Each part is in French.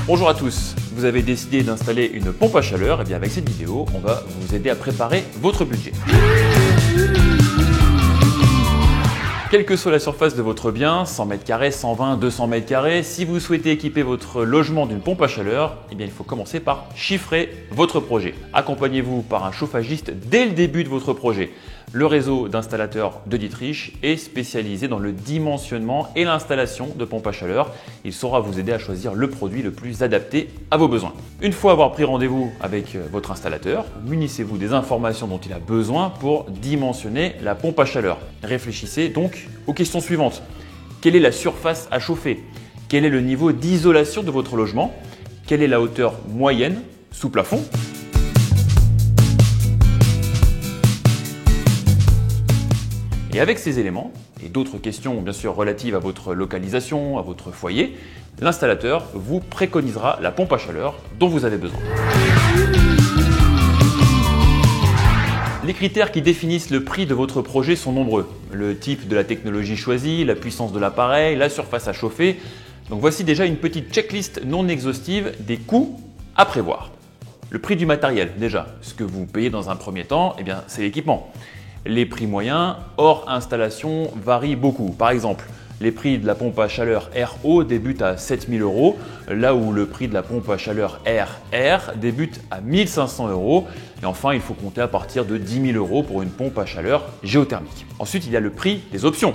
Bonjour à tous, vous avez décidé d'installer une pompe à chaleur, et bien avec cette vidéo, on va vous aider à préparer votre budget. Quelle que soit la surface de votre bien, 100 m², 120, 200 m², si vous souhaitez équiper votre logement d'une pompe à chaleur, eh bien il faut commencer par chiffrer votre projet. Accompagnez-vous par un chauffagiste dès le début de votre projet. Le réseau d'installateurs de Dietrich est spécialisé dans le dimensionnement et l'installation de pompes à chaleur. Il saura vous aider à choisir le produit le plus adapté à vos besoins. Une fois avoir pris rendez-vous avec votre installateur, munissez-vous des informations dont il a besoin pour dimensionner la pompe à chaleur. Réfléchissez donc aux questions suivantes. Quelle est la surface à chauffer? Quel est le niveau d'isolation de votre logement? Quelle est la hauteur moyenne sous plafond? Et avec ces éléments, et d'autres questions bien sûr relatives à votre localisation, à votre foyer, l'installateur vous préconisera la pompe à chaleur dont vous avez besoin. Les critères qui définissent le prix de votre projet sont nombreux. Le type de la technologie choisie, la puissance de l'appareil, la surface à chauffer. Donc voici déjà une petite checklist non exhaustive des coûts à prévoir. Le prix du matériel, déjà. Ce que vous payez dans un premier temps, eh bien, c'est l'équipement. Les prix moyens hors installation varient beaucoup. Par exemple, les prix de la pompe à chaleur RO débutent à 7 000 €, là où le prix de la pompe à chaleur RR débute à 1 500 €. Et enfin, il faut compter à partir de 10 000 € pour une pompe à chaleur géothermique. Ensuite, il y a le prix des options.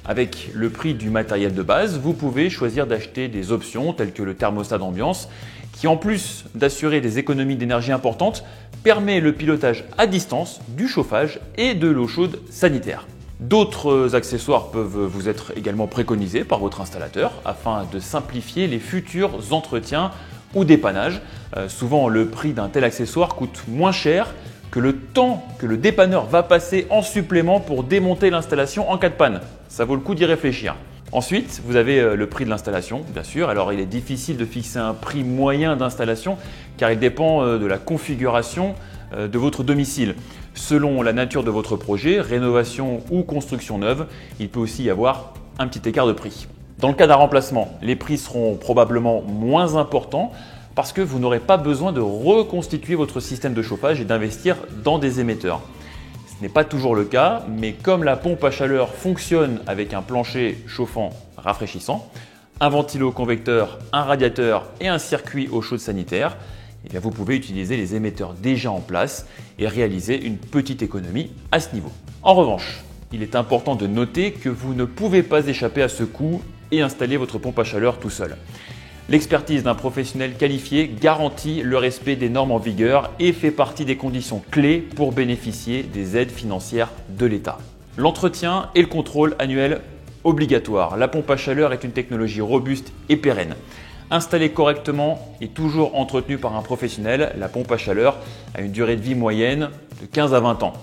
Avec le prix du matériel de base, vous pouvez choisir d'acheter des options telles que le thermostat d'ambiance, qui en plus d'assurer des économies d'énergie importantes, permet le pilotage à distance du chauffage et de l'eau chaude sanitaire. D'autres accessoires peuvent vous être également préconisés par votre installateur afin de simplifier les futurs entretiens ou dépannages. Souvent, le prix d'un tel accessoire coûte moins cher que le temps que le dépanneur va passer en supplément pour démonter l'installation en cas de panne. Ça vaut le coup d'y réfléchir. Ensuite, vous avez le prix de l'installation, bien sûr. Alors, il est difficile de fixer un prix moyen d'installation car il dépend de la configuration de votre domicile. Selon la nature de votre projet, rénovation ou construction neuve, il peut aussi y avoir un petit écart de prix. Dans le cas d'un remplacement, les prix seront probablement moins importants parce que vous n'aurez pas besoin de reconstituer votre système de chauffage et d'investir dans des émetteurs. Ce n'est pas toujours le cas, mais comme la pompe à chaleur fonctionne avec un plancher chauffant rafraîchissant, un ventilo-convecteur, un radiateur et un circuit eau chaude sanitaire, eh bien vous pouvez utiliser les émetteurs déjà en place et réaliser une petite économie à ce niveau. En revanche, il est important de noter que vous ne pouvez pas échapper à ce coût et installer votre pompe à chaleur tout seul. L'expertise d'un professionnel qualifié garantit le respect des normes en vigueur et fait partie des conditions clés pour bénéficier des aides financières de l'État. L'entretien et le contrôle annuel obligatoire. La pompe à chaleur est une technologie robuste et pérenne. Installée correctement et toujours entretenue par un professionnel, la pompe à chaleur a une durée de vie moyenne de 15 à 20 ans.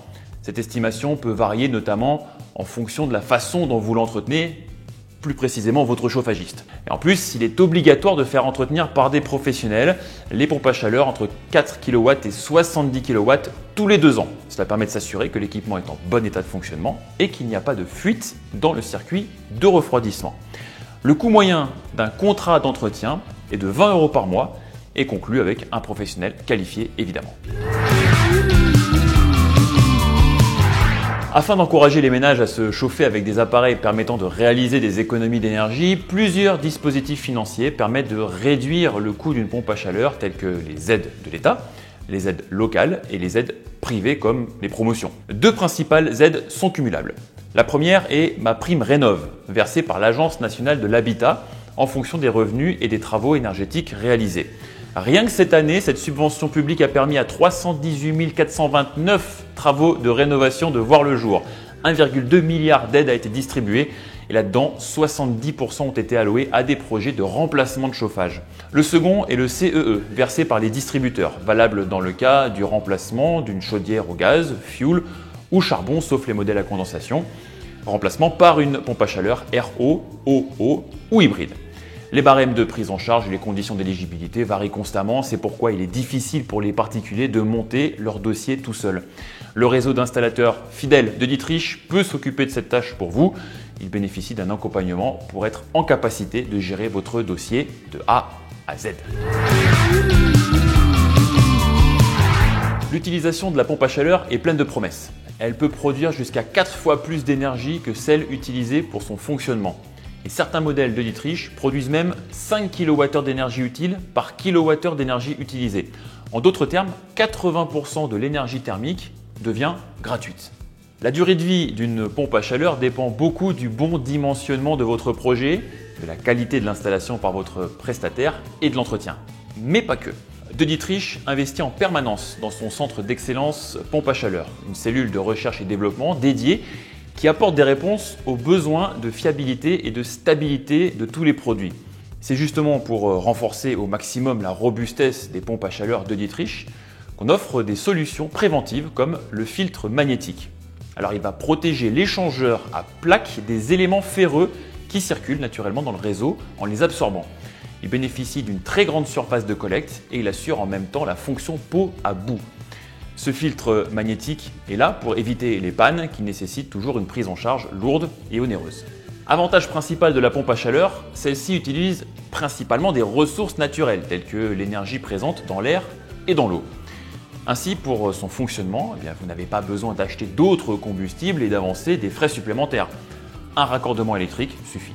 Cette estimation peut varier notamment en fonction de la façon dont vous l'entretenez, plus précisément votre chauffagiste. Et en plus, il est obligatoire de faire entretenir par des professionnels les pompes à chaleur entre 4 kW et 70 kW tous les 2 ans. Cela permet de s'assurer que l'équipement est en bon état de fonctionnement et qu'il n'y a pas de fuite dans le circuit de refroidissement. Le coût moyen d'un contrat d'entretien est de 20 € par mois et conclu avec un professionnel qualifié évidemment. Afin d'encourager les ménages à se chauffer avec des appareils permettant de réaliser des économies d'énergie, plusieurs dispositifs financiers permettent de réduire le coût d'une pompe à chaleur telles que les aides de l'État, les aides locales et les aides privées comme les promotions. Deux principales aides sont cumulables. La première est MaPrimeRénov', versée par l'Agence nationale de l'habitat en fonction des revenus et des travaux énergétiques réalisés. Rien que cette année, cette subvention publique a permis à 318 429 travaux de rénovation de voir le jour. 1,2 milliard d'aides a été distribué et là-dedans, 70% ont été alloués à des projets de remplacement de chauffage. Le second est le CEE, versé par les distributeurs, valable dans le cas du remplacement d'une chaudière au gaz, fioul ou charbon, sauf les modèles à condensation, remplacement par une pompe à chaleur RO, OO ou hybride. Les barèmes de prise en charge et les conditions d'éligibilité varient constamment, c'est pourquoi il est difficile pour les particuliers de monter leur dossier tout seul. Le réseau d'installateurs fidèles de Dietrich peut s'occuper de cette tâche pour vous. Il bénéficie d'un accompagnement pour être en capacité de gérer votre dossier de A à Z. L'utilisation de la pompe à chaleur est pleine de promesses. Elle peut produire jusqu'à 4 fois plus d'énergie que celle utilisée pour son fonctionnement. Et certains modèles de Dietrich produisent même 5 kWh d'énergie utile par kWh d'énergie utilisée. En d'autres termes, 80% de l'énergie thermique devient gratuite. La durée de vie d'une pompe à chaleur dépend beaucoup du bon dimensionnement de votre projet, de la qualité de l'installation par votre prestataire et de l'entretien. Mais pas que. De Dietrich investit en permanence dans son centre d'excellence pompe à chaleur, une cellule de recherche et développement dédiée qui apporte des réponses aux besoins de fiabilité et de stabilité de tous les produits. C'est justement pour renforcer au maximum la robustesse des pompes à chaleur de Dietrich qu'on offre des solutions préventives comme le filtre magnétique. Alors il va protéger l'échangeur à plaques des éléments ferreux qui circulent naturellement dans le réseau en les absorbant. Il bénéficie d'une très grande surface de collecte et il assure en même temps la fonction pot à bout. Ce filtre magnétique est là pour éviter les pannes qui nécessitent toujours une prise en charge lourde et onéreuse. Avantage principal de la pompe à chaleur, celle-ci utilise principalement des ressources naturelles telles que l'énergie présente dans l'air et dans l'eau. Ainsi, pour son fonctionnement, vous n'avez pas besoin d'acheter d'autres combustibles et d'avancer des frais supplémentaires. Un raccordement électrique suffit.